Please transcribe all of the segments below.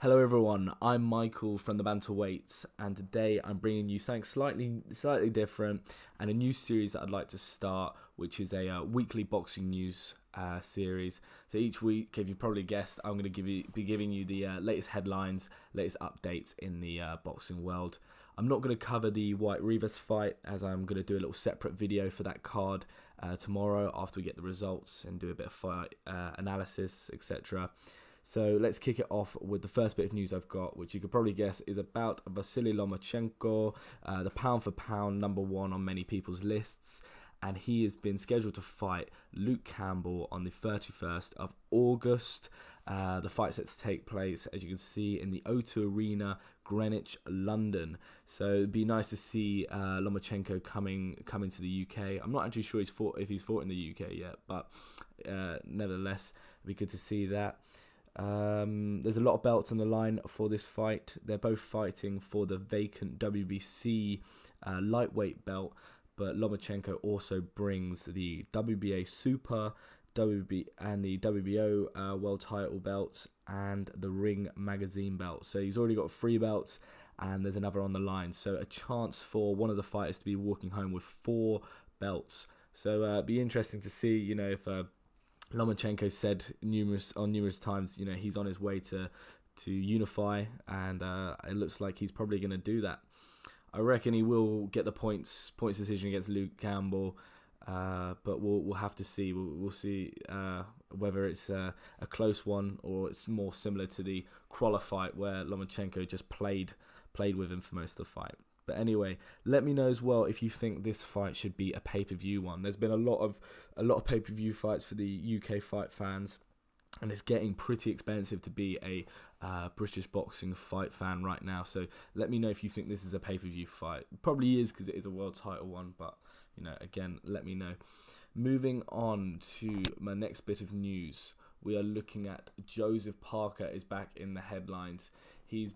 Hello everyone, I'm Michael from the Bantamweights, and today I'm bringing you something slightly different and a new series that I'd like to start, which is a weekly boxing news series. So each week, if you've probably guessed, I'm going to be giving you the latest headlines, latest updates in the boxing world. I'm not going to cover the White Rivas fight, as I'm going to do a little separate video for that card tomorrow after we get the results and do a bit of fight analysis, etc. So let's kick it off with the first bit of news I've got, which you could probably guess is about Vasily Lomachenko, the pound for pound #1 on many people's lists. And he has been scheduled to fight Luke Campbell on the 31st of August. The fight's set to take place, as you can see, in the O2 Arena, Greenwich, London. So it'd be nice to see Lomachenko coming to the UK. I'm not actually sure if he's fought in the UK yet, but nevertheless, it'd be good to see that. There's a lot of belts on the line for this fight. They're both fighting for the vacant WBC lightweight belt, but Lomachenko also brings the WBA Super, WB and the WBO world title belts and the Ring Magazine belt. So he's already got 3 belts, and there's another on the line. So a chance for one of the fighters to be walking home with 4 belts. So it'd be interesting to see, if Lomachenko said numerous times, he's on his way to unify, and it looks like he's probably going to do that. I reckon he will get the points decision against Luke Campbell, but we'll have to see. We'll see whether it's a close one or it's more similar to the Crawler fight where Lomachenko just played with him for most of the fight. But anyway, let me know as well if you think this fight should be a pay-per-view one. There's been a lot of pay-per-view fights for the UK fight fans, and it's getting pretty expensive to be a British boxing fight fan right now. So let me know if you think this is a pay-per-view fight. Probably is, because it is a world title one, but again, let me know. Moving on to my next bit of news, we are looking at Joseph Parker is back in the headlines. He's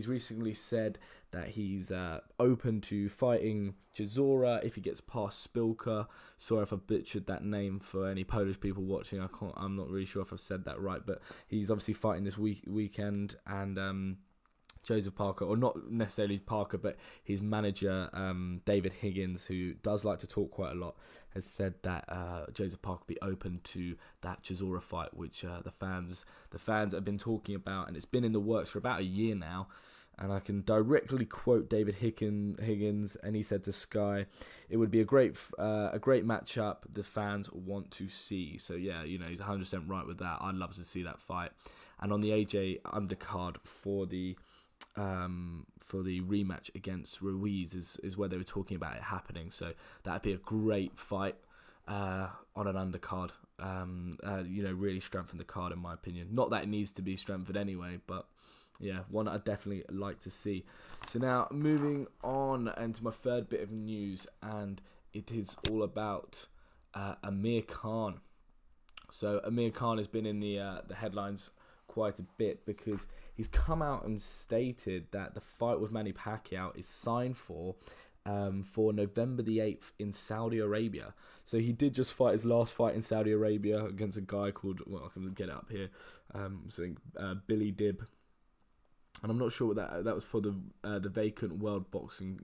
recently said that he's open to fighting Chisora if he gets past Spilka. Sorry if I butchered that name for any Polish people watching. I'm not really sure if I've said that right, but he's obviously fighting this weekend, and Joseph Parker, or not necessarily Parker, but his manager, David Higgins, who does like to talk quite a lot, has said that Joseph Parker will be open to that Chisora fight, which the fans have been talking about, and it's been in the works for about a year now. And I can directly quote David Higgins, and he said to Sky, "It would be a great matchup the fans want to see." So yeah, he's 100% right with that. I'd love to see that fight. And on the AJ undercard for the rematch against Ruiz is where they were talking about it happening. So that'd be a great fight on an undercard. Really strengthen the card, in my opinion. Not that it needs to be strengthened anyway, but yeah, one I'd definitely like to see. So now moving on into my third bit of news, and it is all about Amir Khan. So Amir Khan has been in the headlines quite a bit because he's come out and stated that the fight with Manny Pacquiao is signed for November the 8th in Saudi Arabia. So he did just fight his last fight in Saudi Arabia against a guy called, I can get it up here, Billy Dib. And I'm not sure what that was for, the vacant World Boxing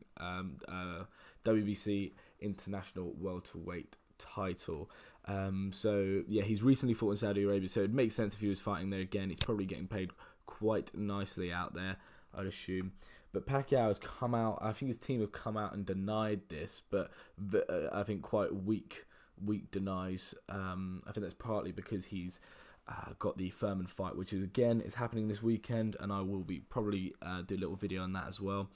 WBC International Welterweight title. So yeah, he's recently fought in Saudi Arabia, so it makes sense if he was fighting there again. He's probably getting paid quite nicely out there, I'd assume. But Pacquiao has come out, I think his team have come out and denied this, but I think quite weak denies. I think that's partly because he's got the Furman fight, which is happening this weekend, and I will be probably do a little video on that as well.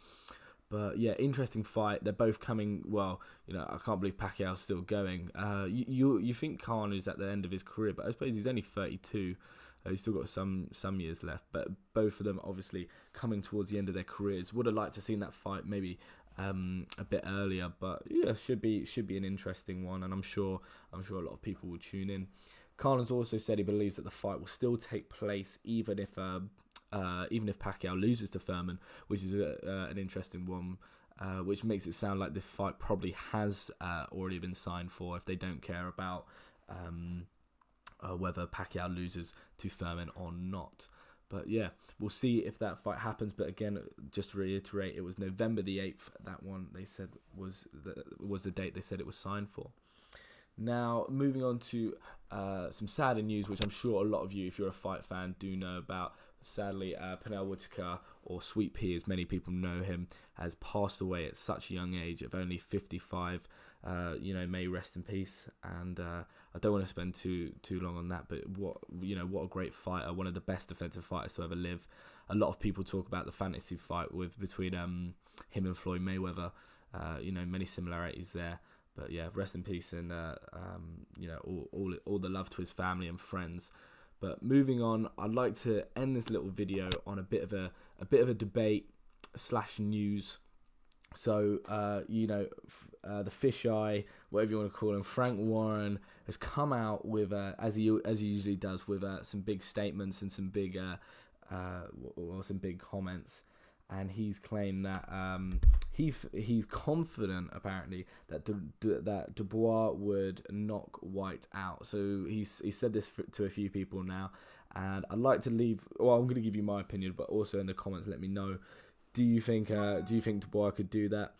But yeah, interesting fight. They're both coming. Well, I can't believe Pacquiao's still going. You think Khan is at the end of his career, but I suppose he's only 32. He's still got some years left. But both of them obviously coming towards the end of their careers. Would have liked to seen that fight maybe a bit earlier, but yeah, should be an interesting one, and I'm sure a lot of people will tune in. Khan has also said he believes that the fight will still take place even if Pacquiao loses to Furman, which is an interesting one, which makes it sound like this fight probably has already been signed for if they don't care about whether Pacquiao loses to Furman or not. But yeah, we'll see if that fight happens. But again, just to reiterate, it was November the 8th. That one they said was the date they said it was signed for. Now, moving on to some sadder news, which I'm sure a lot of you, if you're a fight fan, do know about. Sadly, Pernell Whitaker, or Sweet Pea as many people know him, has passed away at such a young age of only 55. May rest in peace. And I don't want to spend too long on that, but what a great fighter, one of the best defensive fighters to ever live. A lot of people talk about the fantasy fight between him and Floyd Mayweather. Many similarities there. But yeah, rest in peace, and all the love to his family and friends. But moving on, I'd like to end this little video on a bit of a debate / news. So the fisheye, whatever you want to call him, Frank Warren has come out with as he usually does, with some big statements and some big comments. And he's claimed that he's confident, apparently, that Dubois would knock White out. So he said this to a few people now, and I'd like to leave. Well, I'm going to give you my opinion, but also in the comments, let me know. Do you think Dubois could do that?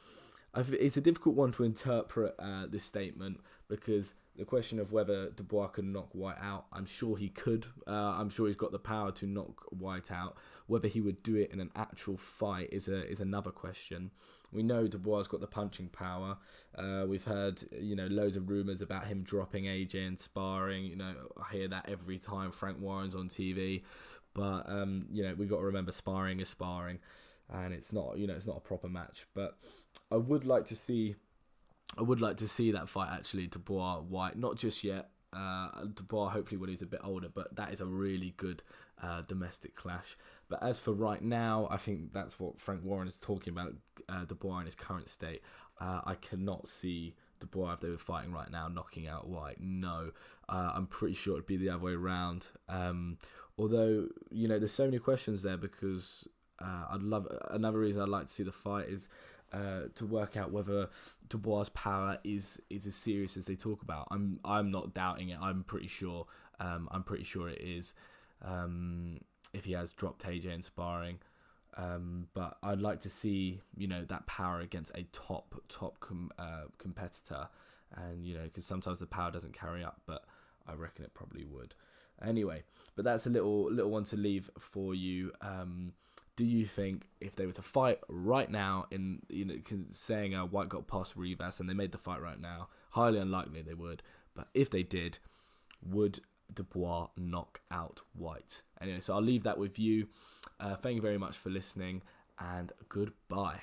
It's a difficult one to interpret this statement, because the question of whether Dubois could knock White out, I'm sure he could. I'm sure he's got the power to knock White out. Whether he would do it in an actual fight is another question. We know Dubois has got the punching power. We've heard loads of rumours about him dropping AJ in sparring. I hear that every time Frank Warren's on TV. But we've got to remember, sparring is sparring, and it's not a proper match. But I would like to see that fight, actually, Dubois White. Not just yet. Dubois hopefully when he's a bit older, but that is a really good domestic clash. But as for right now, I think that's what Frank Warren is talking about, Dubois in his current state. I cannot see Dubois, if they were fighting right now, knocking out White. No, I'm pretty sure it'd be the other way around. Although, there's so many questions there, because another reason I'd like to see the fight is to work out whether Dubois' power is as serious as they talk about. I'm not doubting it. I'm pretty sure it is. If he has dropped AJ in sparring, but I'd like to see that power against a top competitor, and because sometimes the power doesn't carry up, but I reckon it probably would. Anyway, but that's a little one to leave for you. Do you think if they were to fight right now, in saying White got past Rivas and they made the fight right now, highly unlikely they would, but if they did, would Dubois knock out White? Anyway, so I'll leave that with you. Thank you very much for listening, and goodbye.